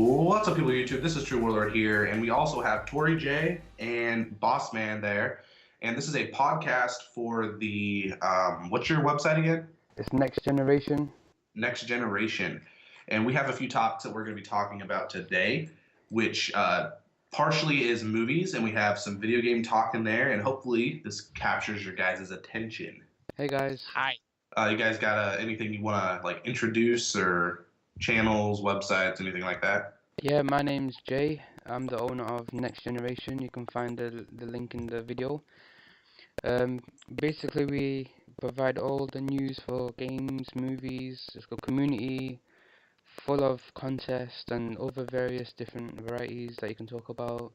What's up, people of YouTube? This is True Warlord here, and we also have Tori J and Boss Man there. And this is a podcast for the what's your website again? It's Next Generation. Next Generation. And we have a few topics that we're going to be talking about today, which partially is movies, and we have some video game talk in there, and hopefully this captures your guys' attention. Hey guys. Hi. You guys got anything you want to like introduce, or channels, websites, anything like that? Yeah, my name's Jay. I'm the owner of Next Generation. You can find the link in the video. Basically, we provide all the news for games, movies. It's got community full of contests and other various different varieties that you can talk about.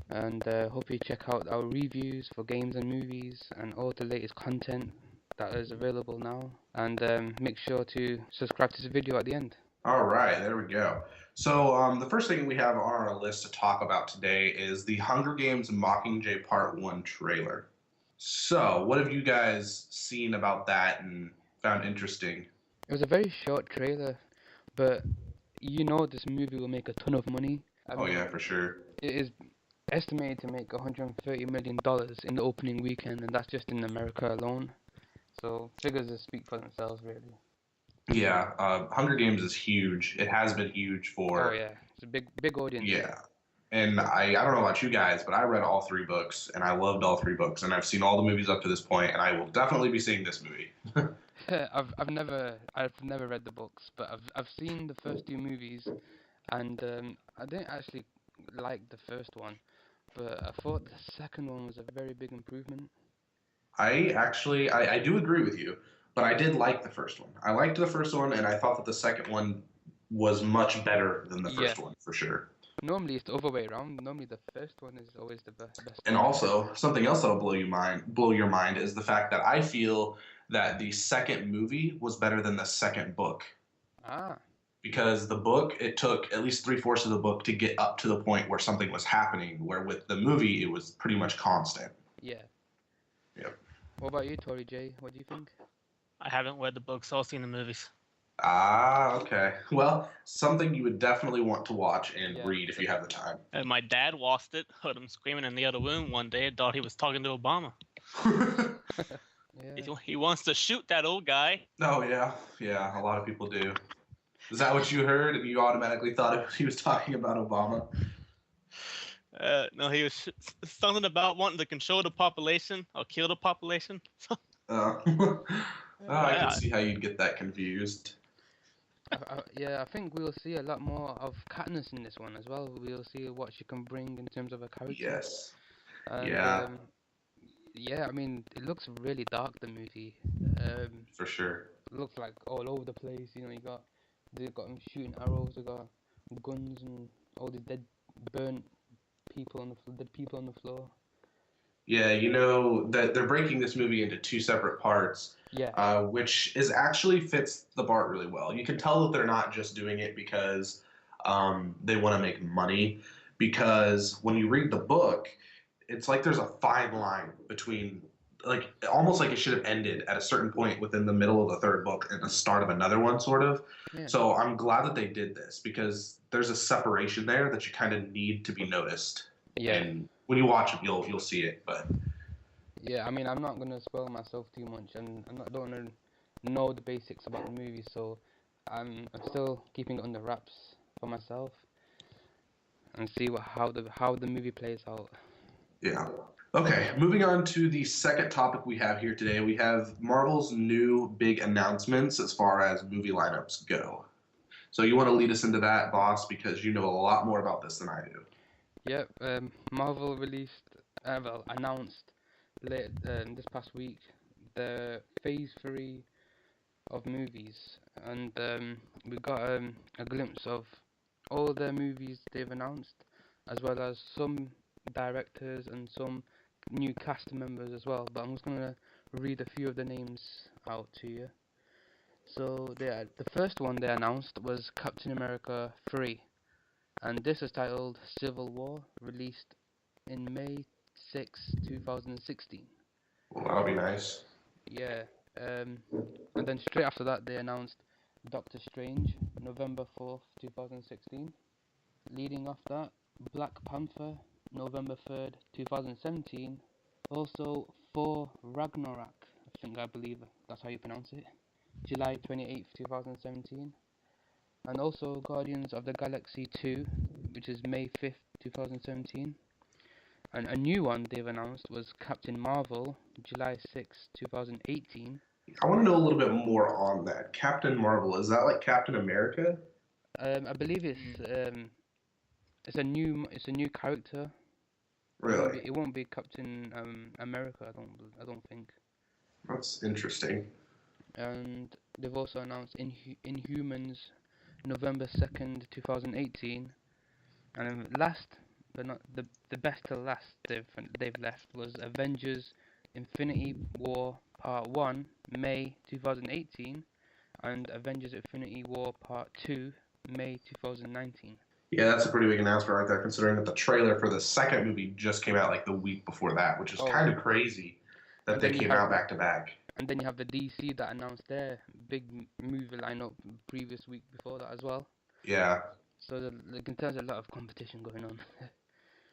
And hope you check out our reviews for games and movies and all the latest content that is available now. And make sure to subscribe to this video at the end. All right, there we go. So the first thing we have on our list to talk about today is the Hunger Games MockingJay Part 1 trailer. So what have you guys seen about that and found interesting? It was a very short trailer, but you know this movie will make a ton of money. Oh yeah, for sure. It is estimated to make $130 million in the opening weekend, and that's just in America alone. So figures that speak for themselves, really. Yeah, Hunger Games is huge. It has been huge for... Oh yeah, it's a big audience. Yeah, and I don't know about you guys, but I read all three books, and I loved all three books, and I've seen all the movies up to this point, and I will definitely be seeing this movie. I've never read the books, but I've seen the first two movies, and I didn't actually like the first one, but I thought the second one was a very big improvement. I do agree with you, but I did like the first one. I liked the first one, and I thought that the second one was much better than the first one, for sure. Normally it's the other way around. Normally the first one is always the best. And also, something else that'll blow your mind is the fact that I feel that the second movie was better than the second book. Ah. Because the book, it took at least 3/4 of the book to get up to the point where something was happening, where with the movie, it was pretty much constant. Yeah. Yep. What about you, Tori J? What do you think? I haven't read the books, all seen the movies. Ah, okay. Well, something you would definitely want to watch and read if you have the time. And my dad watched it, heard him screaming in the other room one day, and thought he was talking to Obama. Yeah. He wants to shoot that old guy. Oh, yeah. Yeah, a lot of people do. Is that what you heard, and you automatically thought he was talking about Obama? No, he was something about wanting to control the population or kill the population. I can see how you'd get that confused. Yeah, I think we'll see a lot more of Katniss in this one as well. We'll see what she can bring in terms of a character. Yes. And, yeah. Yeah, I mean, it looks really dark, the movie. For sure. It looks like all over the place. You know, they got them shooting arrows, they got guns and all these burnt people on the floor. Yeah, you know that they're breaking this movie into two separate parts. Yeah. Which is actually fits the part really well. You can tell that they're not just doing it because they want to make money. Because when you read the book, it's like there's a fine line between, like, almost like it should have ended at a certain point within the middle of the third book and the start of another one, sort of. Yeah. So I'm glad that they did this because there's a separation there that you kind of need to be noticed. Yeah. And when you watch it, you'll see it. But yeah, I mean, I'm not gonna spoil myself too much, and I don't wanna know the basics about the movie, so I'm still keeping it under wraps for myself and see how the movie plays out. Yeah. Okay, moving on to the second topic we have here today. We have Marvel's new big announcements as far as movie lineups go. So you want to lead us into that, boss, because you know a lot more about this than I do. Yep, Marvel announced this past week the Phase 3 of movies, and we got a glimpse of all the movies they've announced, as well as some directors and some new cast members as well. But I'm just gonna read a few of the names out to you. So the first one they announced was Captain America 3. And this is titled Civil War, released in May 6, 2016. Well, that'll be nice. Yeah. And then straight after that, they announced Doctor Strange, November 4th, 2016. leading off that, Black Panther, November 3rd, 2017. Also, Thor Ragnarok, I believe that's how you pronounce it, July 28th, 2017. And also Guardians of the Galaxy 2, which is May 5th, 2017. And a new one they've announced was Captain Marvel, July 6th, 2018. I want to know a little bit more on that. Captain Marvel, is that like Captain America? I believe it's a new character. Really? It won't be Captain America. I don't think. That's interesting. And they've also announced Inhumans, November 2nd, 2018. And then last, but not the best to last they've left was Avengers: Infinity War Part 1, May 2018, and Avengers: Infinity War Part 2, May 2019. Yeah, that's a pretty big announcement right there, considering that the trailer for the second movie just came out like the week before that, which is kind of crazy that And they then you came have out back to back. And then you have the DC that announced their big movie lineup previous week before that as well. Yeah. So there's a lot of competition going on.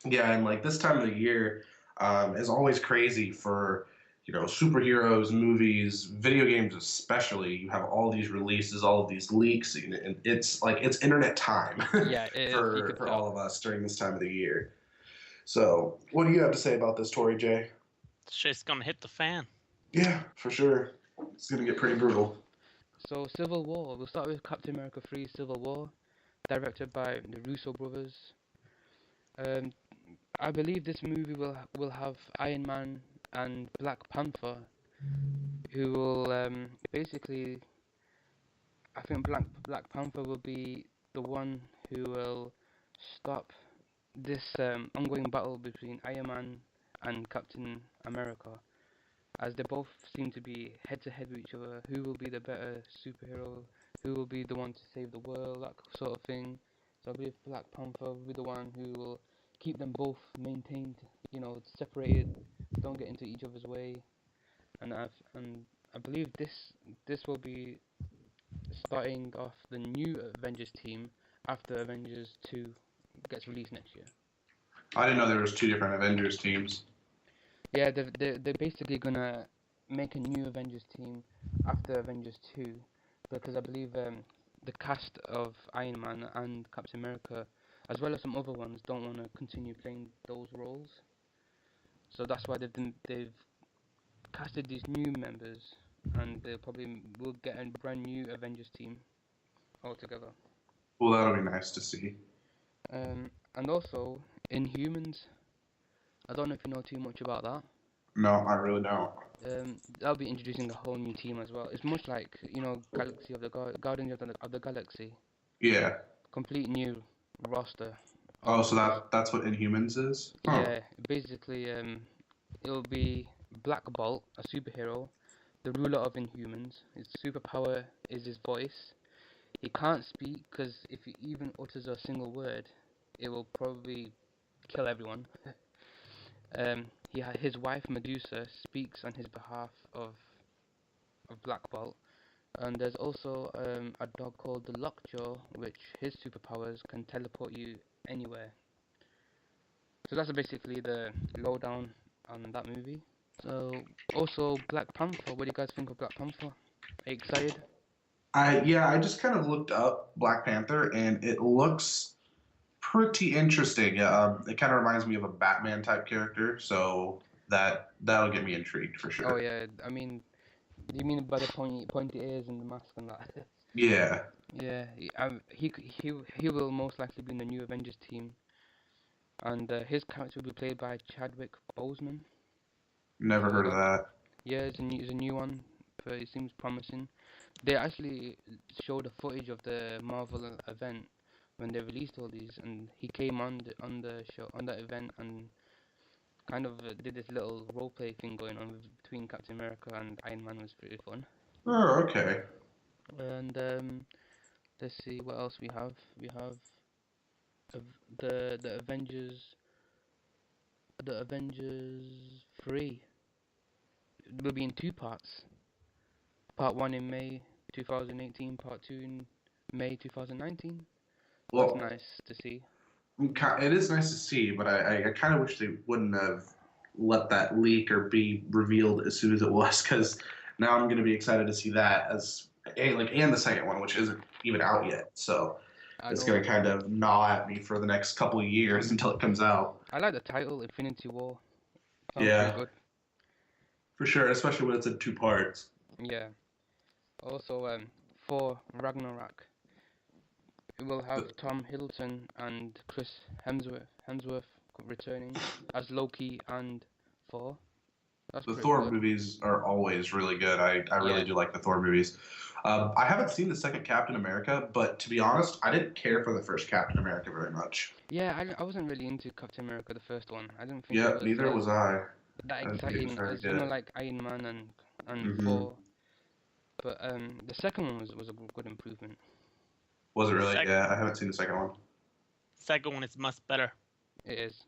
Yeah, and like this time of the year is always crazy for, superheroes, movies, video games especially. You have all these releases, all of these leaks, and it's like it's internet time Yeah, it is. for all of us during this time of the year. So, what do you have to say about this, Tori J? Shit's gonna hit the fan. Yeah, for sure. It's gonna get pretty brutal. So Civil War. We'll start with Captain America 3: Civil War, directed by the Russo brothers. I believe this movie will have Iron Man and Black Panther, who will basically. I think Black Panther will be the one who will stop this ongoing battle between Iron Man and Captain America, as they both seem to be head to head with each other. Who will be the better superhero? Who will be the one to save the world? That sort of thing. So I believe Black Panther will be the one who will keep them both maintained, separated, don't get into each other's way. And I believe this will be starting off the new Avengers team after Avengers 2 gets released next year. I didn't know there was two different Avengers teams. Yeah, they're basically gonna make a new Avengers team after Avengers 2, because I believe the cast of Iron Man and Captain America, as well as some other ones, don't want to continue playing those roles. So that's why they've casted these new members, and they probably will get a brand new Avengers team altogether. Well, that'll be nice to see. And also Inhumans. I don't know if you know too much about that. No, I really don't. They'll be introducing a whole new team as well. It's much like Galaxy of the Guardians of the Galaxy. Yeah. Complete new roster. Oh, so that's what Inhumans is? Huh. Yeah, basically, it'll be Black Bolt, a superhero, the ruler of Inhumans. His superpower is his voice. He can't speak because if he even utters a single word, it will probably kill everyone. His wife Medusa speaks on his behalf of Black Bolt, and there's also a dog called the Lockjaw, which his superpowers can teleport you anywhere. So that's basically the lowdown on that movie. So also Black Panther. What do you guys think of Black Panther? Are you excited? I just kind of looked up Black Panther and it looks pretty interesting. It kind of reminds me of a Batman type character, so that'll get me intrigued for sure. Oh yeah, I mean, you mean by the pointy ears and the mask and that? Yeah. Yeah, he will most likely be in the new Avengers team, and his character will be played by Chadwick Boseman. Never heard of that. Yeah, it's a new one, but it seems promising. They actually showed the footage of the Marvel event when they released all these, and he came on the show on that event and kind of did this little roleplay thing going on between Captain America and Iron Man. Was pretty fun. Oh, okay. And let's see what else we have. We have the Avengers. The Avengers 3 will be in two parts. Part 1 in May 2018, Part 2 in May 2019. Well, That's nice to see. It is nice to see, but I kind of wish they wouldn't have let that leak or be revealed as soon as it was, because now I'm going to be excited to see that and the second one, which isn't even out yet. So I it's know. going to kind of gnaw at me for the next couple of years until it comes out. I like the title, Infinity War. Sounds Yeah, pretty good. for sure, especially when it's in two parts. Yeah. Also, for Ragnarok, it will have Tom Hiddleston and Chris Hemsworth returning as Loki and Thor. That's The pretty Thor good. movies are always really good. I really Yeah. do like the Thor movies. I haven't seen the second Captain America, but to be honest, I didn't care for the first Captain America very much. Yeah, I wasn't really into Captain America, the first one. I didn't think it Yeah, was neither was I. that I didn't think it was exciting very as good. like Iron Man and Hmm. Thor. But the second one was a good improvement. Was it really? Sec- Yeah, I haven't seen the second one. Second one is much better. It is.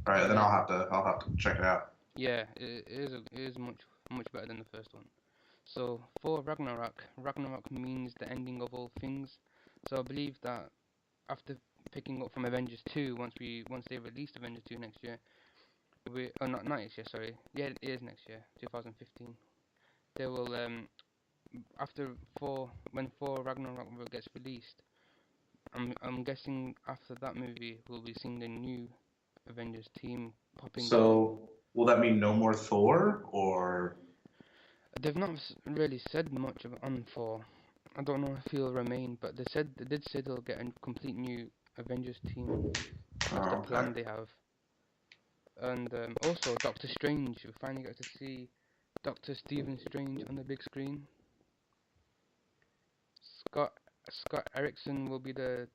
All right, But then I'll have to check it out. yeah, it is much better than the first one. So for Ragnarok means the ending of all things. So I believe that after picking up from Avengers 2, once they release Avengers 2 next year, not next year, sorry. Yeah, it is next year, 2015. They will after when Thor Ragnarok gets released, I'm guessing after that movie we'll be seeing the new Avengers team popping up. So, will that mean no more Thor, or? They've not really said much on Thor. I don't know if he'll remain, but they did say they'll get a complete new Avengers team. That's the Oh, okay. plan they have. And also Doctor Strange. We finally get to see Doctor Stephen Strange on the big screen. Scott Erickson will be the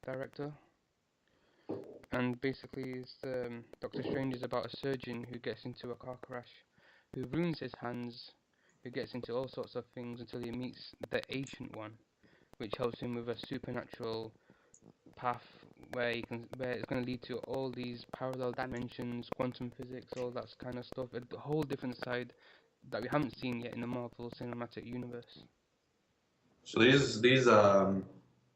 director, and basically, Doctor Strange is about a surgeon who gets into a car crash, who ruins his hands, who gets into all sorts of things until he meets the Ancient One, which helps him with a supernatural path where it's going to lead to all these parallel dimensions, quantum physics, all that kind of stuff. A whole different side that we haven't seen yet in the Marvel Cinematic Universe. So these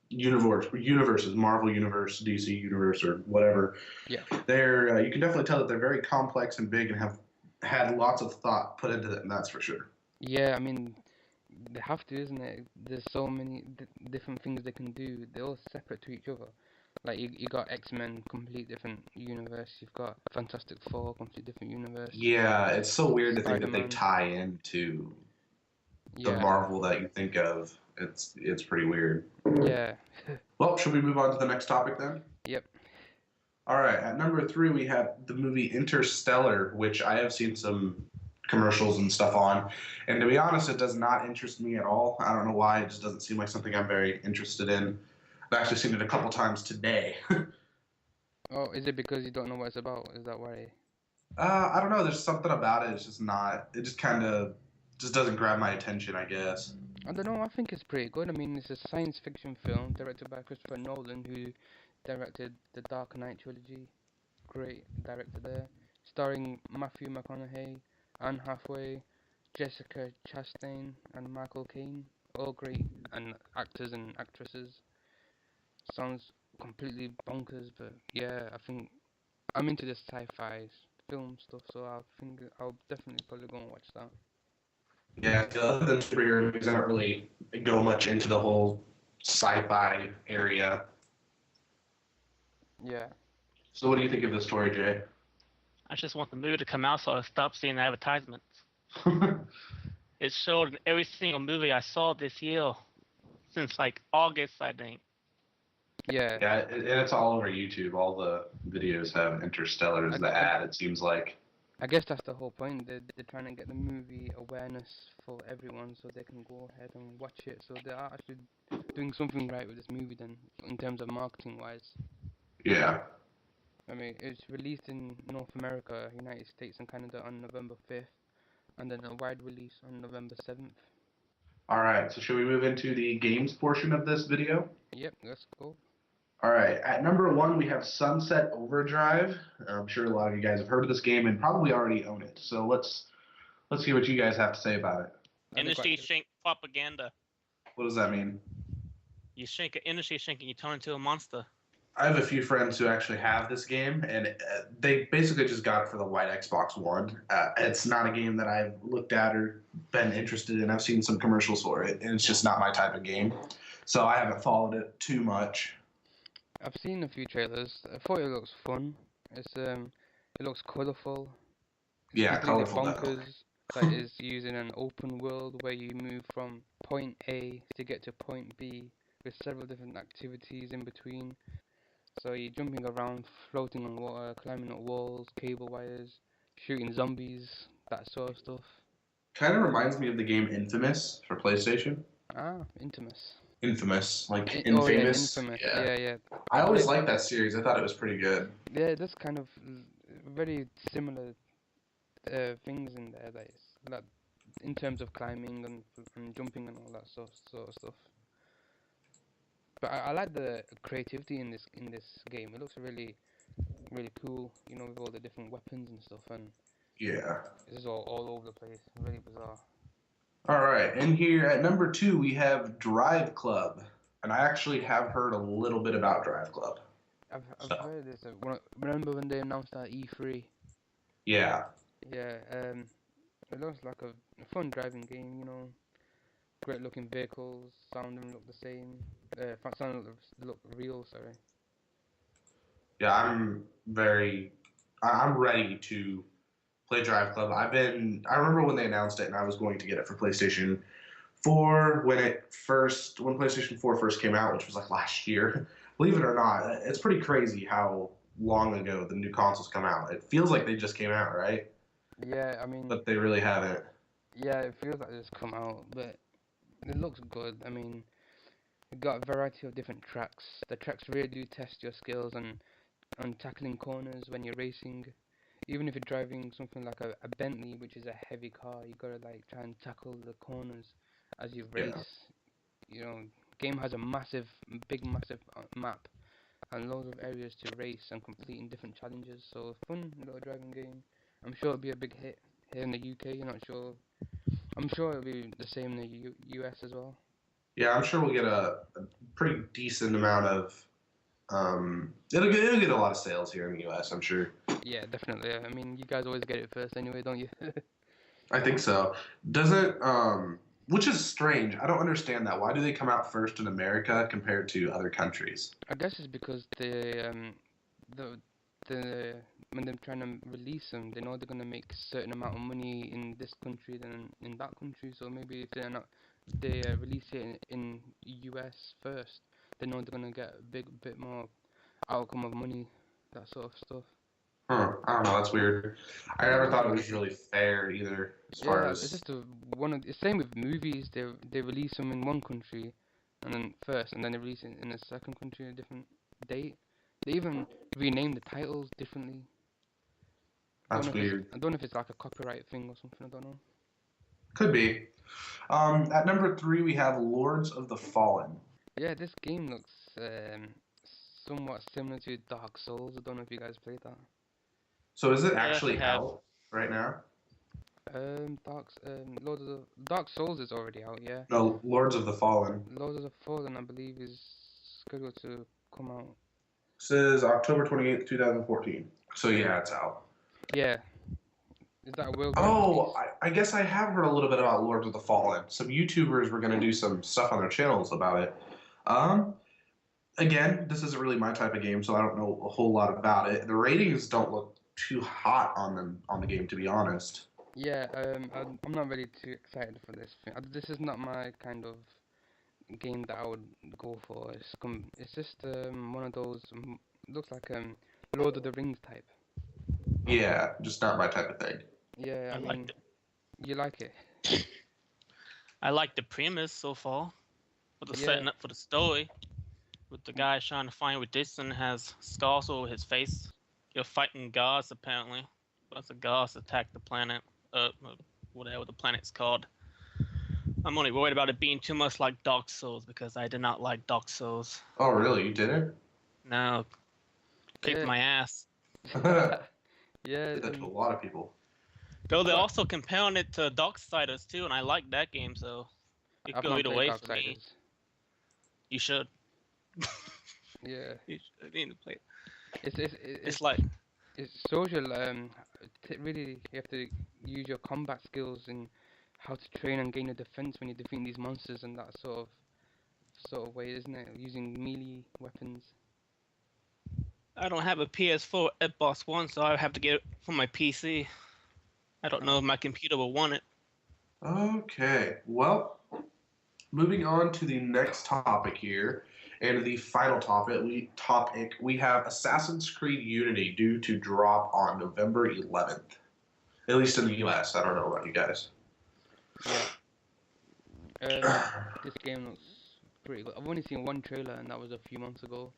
universes, Marvel universe, DC universe, or whatever. Yeah. They're you can definitely tell that they're very complex and big and have had lots of thought put into them. That's for sure. Yeah, I mean, they have to, isn't it? There's so many different things they can do. They're all separate to each other. Like you got X-Men, complete different universe. You've got Fantastic Four, complete different universe. Yeah, it's so weird to think that they Spider-Man. tie into the Yeah, Marvel that you think of. It's pretty weird. yeah, Well, should we move on to the next topic then? yep. All right, at number 3 we have the movie Interstellar, which I have seen some commercials and stuff on, and to be honest, it does not interest me at all. I don't know why; it just doesn't seem like something I'm very interested in. I've actually seen it a couple times today. Oh, is it because you don't know what it's about? Is that why? I don't know. There's something about it. It's just not. It just kind of just doesn't grab my attention, I guess. I don't know. I think it's pretty good. I mean, it's a science fiction film directed by Christopher Nolan, who directed the Dark Knight trilogy. Great director there. Starring Matthew McConaughey, Anne Hathaway, Jessica Chastain, and Michael Caine. All great and actors and actresses. Sounds completely bonkers, but yeah, I think I'm into this sci-fi film stuff, so I think I'll definitely probably go and watch that. Yeah, other than superhero movies, I don't really go much into the whole sci-fi area. Yeah. So, what do you think of the story, Jay? I just want the movie to come out so I stop seeing advertisements. It showed in every single movie I saw this year, since like August, I think. Yeah. Yeah, and it's all over YouTube. All the videos have Interstellar as the ad, it seems like. I guess that's the whole point. They're trying to get the movie awareness for everyone so they can go ahead and watch it. So they are actually doing something right with this movie then, in terms of marketing wise. Yeah. I mean, it's released in North America, United States and Canada on November 5th, and then a wide release on November 7th. All right, so should we move into the games portion of this video? Yep, let's go. All right, at number 1 we have Sunset Overdrive. I'm sure a lot of you guys have heard of this game and probably already own it. So let's see what you guys have to say about it. Industry shrink propaganda. What does that mean? You shrink an industry shrink and you turn into a monster. I have a few friends who actually have this game, and they basically just got it for the white Xbox One. It's not a game that I've looked at or been interested in. I've seen some commercials for it, and it's just not my type of game. So I haven't followed it too much. I've seen a few trailers. I thought it looks fun. It looks colourful. It's Yeah, completely colorful definitely. bonkers. That is using an open world where you move from point A to get to point B with several different activities in between. So you're jumping around, floating on water, climbing up walls, cable wires, shooting zombies, that sort of stuff. Kind of reminds me of the game Infamous for PlayStation. Ah, Infamous. Infamous, like Oh yeah, Infamous. Infamous. Yeah. Yeah, yeah. I always It, liked that series. I thought it was pretty good. yeah, there's kind of very similar things in there. That in terms of climbing and jumping and all that sort of stuff. But I like the creativity in this game. It looks really cool. You know, with all the different weapons and stuff, and Yeah. this is all over the place. Really bizarre. All right, and here at number 2 we have Drive Club, and I actually have heard a little bit about Drive Club. I've So heard this. Remember when they announced that E3? yeah, Yeah. It looks like a fun driving game. You know, great looking vehicles, sound and look the same. Sound look real. Sorry. yeah, I'm ready to play Drive Club. I remember when they announced it, and I was going to get it for PlayStation 4 when PlayStation 4 first came out, which was like last year. Believe it or not, it's pretty crazy how long ago the new consoles come out. It feels like they just came out, right? Yeah, I mean, But they really haven't. yeah, it feels like it's come out, but it looks good. I mean, you've got a variety of different tracks. The tracks really do test your skills on tackling corners when you're racing. Even if you're driving something like a Bentley, which is a heavy car, you gotta like try and tackle the corners as you Yeah. race. You know, game has a massive map and loads of areas to race and complete in different challenges. So fun little driving game. I'm sure it'll be a big hit here in the UK. You're not sure. I'm sure it'll be the same in the US as well. Yeah, I'm sure we'll get a pretty decent amount of. It'll get a lot of sales here in the U.S. I'm sure. Yeah, definitely. I mean, you guys always get it first anyway, don't you? I think so. Doesn't which is strange. I don't understand that. Why do they come out first in America compared to other countries? I guess it's because the when they're trying to release them, they know they're gonna make a certain amount of money in this country than in that country. So maybe if they release it in US first, they know they're gonna get a bit more outcome of money, that sort of stuff. Huh. I don't know. That's weird. I Yeah, never it's thought it weird. was really fair either, as far Yeah, it's as. just one of the same with movies. They release them in one country, and then first, and then they release it in a second country a different date. They even rename the titles differently. That's weird. I don't know if it's like a copyright thing or something. I don't know. Could be. At number 3 we have Lords of the Fallen. Yeah, this game looks somewhat similar to Dark Souls. I don't know if you guys played that. So is it I actually have. out right now? Lord of the Dark Souls is already out. Yeah, No, Lords of the Fallen. Lord of the Fallen, I believe, is scheduled to come out. Says October 28th, 2014. So yeah, it's out. Yeah, is that a worldwide Oh, release? I guess I have heard a little bit about Lords of the Fallen. Some YouTubers were going to do some stuff on their channels about it. Um, Again, this isn't really my type of game, so I don't know a whole lot about it. The ratings don't look too hot on the game, to be honest. Yeah, I'm not really too excited for this thing. This is not my kind of game that I would go for. It's just one of those looks like Lord of the Rings type. Yeah, just not my type of thing. Yeah, I mean, liked it. you like it. I like the premise so far, with the Yeah. setting up for the story. With the guy trying to find where Dixon has scars over his face. You're fighting gods apparently. But the gods attack the planet. Whatever the planet's called. I'm only worried about it being too much like Dark Souls because I did not like Dark Souls. Oh, really? You did it? No, kicked Yeah. my ass. Did Yeah, that to a lot of people. Though they're also comparing it to Darksiders too, and I like that game, so it I've go not either played way for me. Darksiders. You should. Yeah. You need to play it. It's it's It's it's like it's social. Really, you have to use your combat skills and how to train and gain a defense when you're defeating these monsters and that sort of way, isn't it? Using melee weapons. I don't have a PS4 Xbox One, so I have to get it from my PC. I don't know if my computer will want it. Okay. Well, moving on to the next topic here, and the final topic we have Assassin's Creed Unity due to drop on November 11th. At least in the US. I don't know about you guys. Yeah. This game looks pretty good. I've only seen one trailer, and that was a few months ago.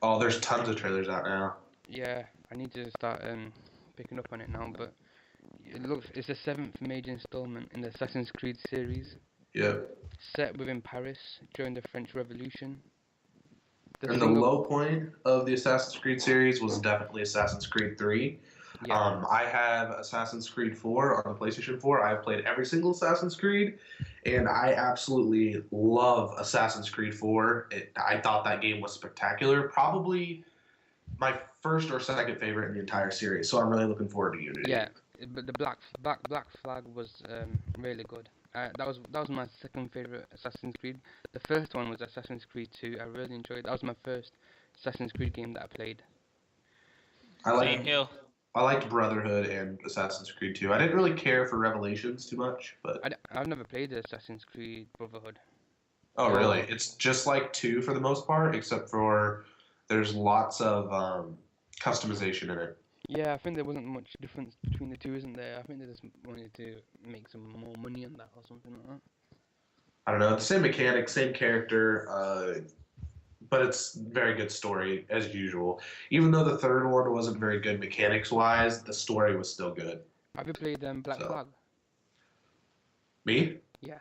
Oh, there's tons of trailers out now. Yeah, I need to start picking up on it now. But it's the seventh major installment in the Assassin's Creed series, Yep. set within Paris during the French Revolution. And the low point of the Assassin's Creed series was definitely Assassin's Creed 3. Yeah. I have Assassin's Creed 4 on the PlayStation 4. I've played every single Assassin's Creed, and I absolutely love Assassin's Creed 4. I thought that game was spectacular. Probably my first or second favorite in the entire series. So I'm really looking forward to Unity. Yeah, but the Black Flag was really good. That was my second favorite Assassin's Creed. The first one was Assassin's Creed 2. I really enjoyed. That was my first Assassin's Creed game that I played. Same here. I liked Brotherhood and Assassin's Creed 2. I didn't really care for Revelations too much, but I've never played the Assassin's Creed Brotherhood. oh really? It's just like 2 for the most part, except for there's lots of customization in it. Yeah, I think there wasn't much difference between the two, isn't there? I think they just wanted to make some more money on that or something like that. I don't know, the same mechanics, same character, but it's very good story as usual. Even though the third one wasn't very good mechanics wise, the story was still good. Have you played Black So. Flag? Me? Yeah.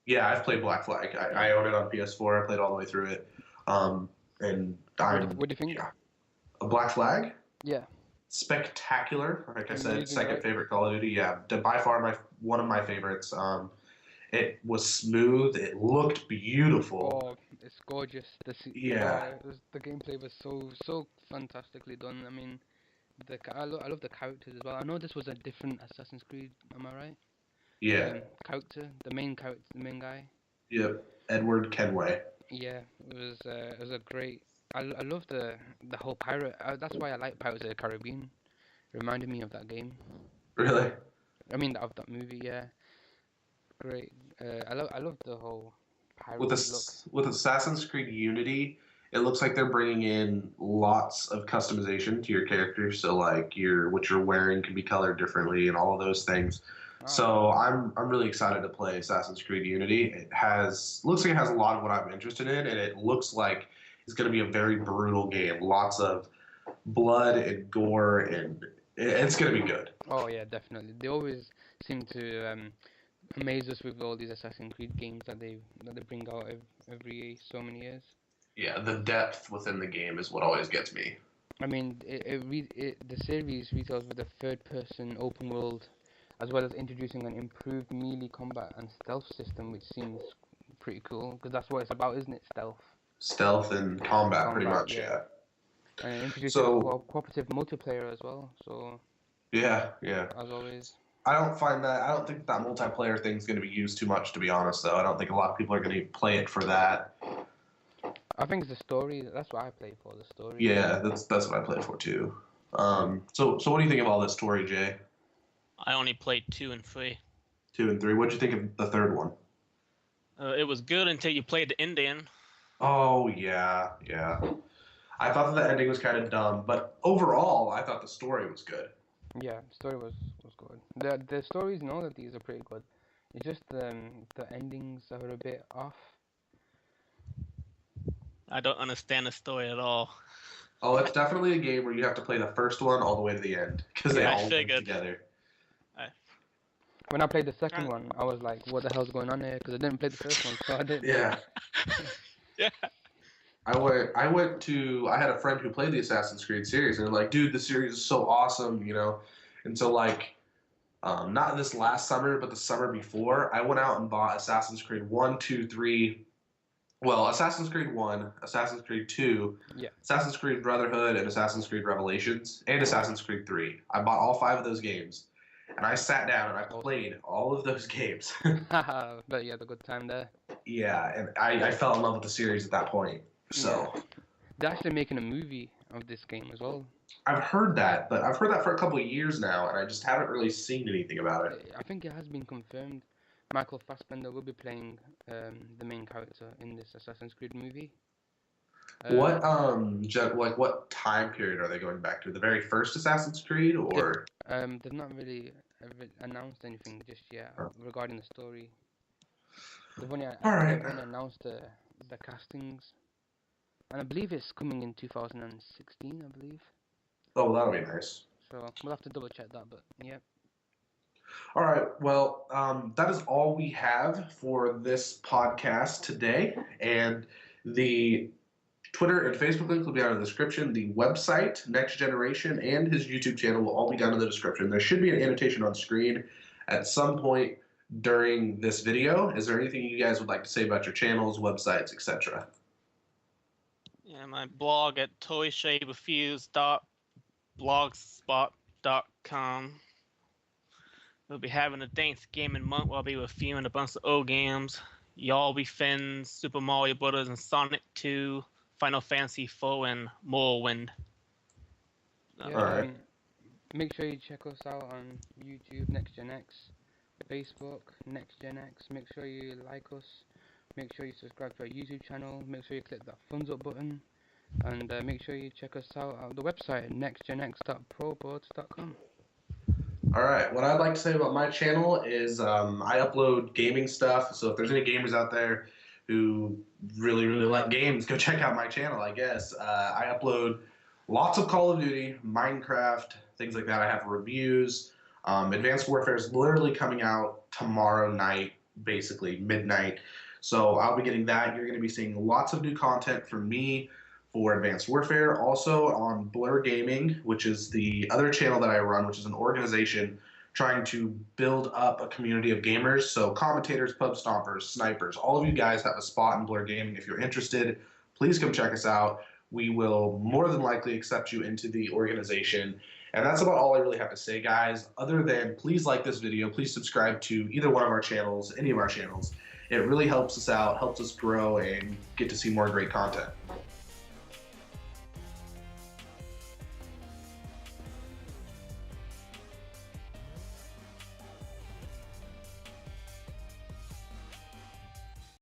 Yeah, I've played Black Flag. I own it on PS4. I played all the way through it. And What do you think? Yeah. A Black Flag? Yeah. Spectacular. Like I said, Amazing, second right? favorite Call of Duty. Yeah, by far one of my favorites. It was smooth. It looked beautiful. Oh, it's gorgeous. Yeah. The gameplay was so fantastically done. I mean, I love the characters as well. I know this was a different Assassin's Creed. Am I right? Yeah. Character, the main guy. Yep. Edward Kenway. Yeah, it was a great. I love the whole pirate. That's why I like Pirates of the Caribbean. It reminded me of that game. Really? I mean, of that movie. Yeah, great. I love the whole pirate With look. with Assassin's Creed Unity, it looks like they're bringing in lots of customization to your character. So like what you're wearing can be colored differently and all of those things. So I'm really excited to play Assassin's Creed Unity. Looks like it has a lot of what I'm interested in, and it looks like it's going to be a very brutal game. Lots of blood and gore, and it's going to be good. Oh yeah, definitely. They always seem to amaze us with all these Assassin's Creed games that they bring out every so many years. Yeah, the depth within the game is what always gets me. I mean, the series retells with a third-person open world, as well as introducing an improved melee combat and stealth system, which seems pretty cool, because that's what it's about, isn't it? Stealth and combat pretty much, yeah. And introducing cooperative multiplayer as well, so... Yeah. As always. I don't think that multiplayer thing's going to be used too much, to be honest, though. I don't think a lot of people are going to play it for that. I think it's the story. That's what I played for, the story. Yeah, that's what I played for, too. So what do you think of all this story, Jay? I only played 2 and 3. 2 and 3. What'd you think of the third one? It was good until you played the Indian. Oh, yeah. I thought that the ending was kind of dumb, but overall, I thought the story was good. Yeah, the story was good. The stories in all of these are pretty good. It's just the endings are a bit off. I don't understand the story at all. Oh, it's definitely a game where you have to play the first one all the way to the end, because they all link together. When I played the second one, I was like, what the hell's going on here? Because I didn't play the first one, so I didn't. Yeah. Yeah. I had a friend who played the Assassin's Creed series, and they're like, dude, the series is so awesome, you know? And so, like, not this last summer, but the summer before, I went out and bought Assassin's Creed 1, 2, 3, Well, Assassin's Creed 1, Assassin's Creed 2, Yeah. Assassin's Creed Brotherhood, and Assassin's Creed Revelations, and Assassin's Creed 3. I bought all 5 of those games, and I sat down and I played all of those games. Haha, but you had a good time there. Yeah, and I fell in love with the series at that point. So They're actually making a movie of this game as well. I've heard that, but I've heard that for a couple of years now, and I just haven't really seen anything about it. I think it has been confirmed. Michael Fassbender will be playing the main character in this Assassin's Creed movie. What like what time period are they going back to? The very first Assassin's Creed, or They've not really announced anything just yet regarding the story. They've only, they've only announced the castings, and I believe it's coming in 2016. I believe. Oh, well, that'll be nice. So we'll have to double check that, but yeah. All right. Well, that is all we have for this podcast today, and the Twitter and Facebook link will be down in the description. The website, Next Generation, and his YouTube channel will all be down in the description. There should be an annotation on screen at some point during this video. Is there anything you guys would like to say about your channels, websites, etc.? Yeah, my blog at toyshadereviews.blogspot.com. We'll be having a Thanksgiving month where I'll be reviewing a bunch of old games. Y'all Be Fins, Super Mario Brothers, and Sonic 2, Final Fantasy IV, and Morrowind. Yeah, Alright. Make sure you check us out on YouTube, NextGenX, Facebook, NextGenX. Make sure you like us. Make sure you subscribe to our YouTube channel. Make sure you click that thumbs up button. And make sure you check us out on the website, nextgenx.proboards.com. All right. What I'd like to say about my channel is I upload gaming stuff. So if there's any gamers out there who really, really like games, go check out my channel, I guess. I upload lots of Call of Duty, Minecraft, things like that. I have reviews. Advanced Warfare is literally coming out tomorrow night, basically midnight. So I'll be getting that. You're going to be seeing lots of new content from me for Advanced Warfare. Also on Blur Gaming, which is the other channel that I run, which is an organization trying to build up a community of gamers. So commentators, pub stompers, snipers, all of you guys have a spot in Blur Gaming. If you're interested, please come check us out. We will more than likely accept you into the organization. And that's about all I really have to say, guys, other than please like this video, please subscribe to either one of our channels, any of our channels. It really helps us out, helps us grow, and get to see more great content.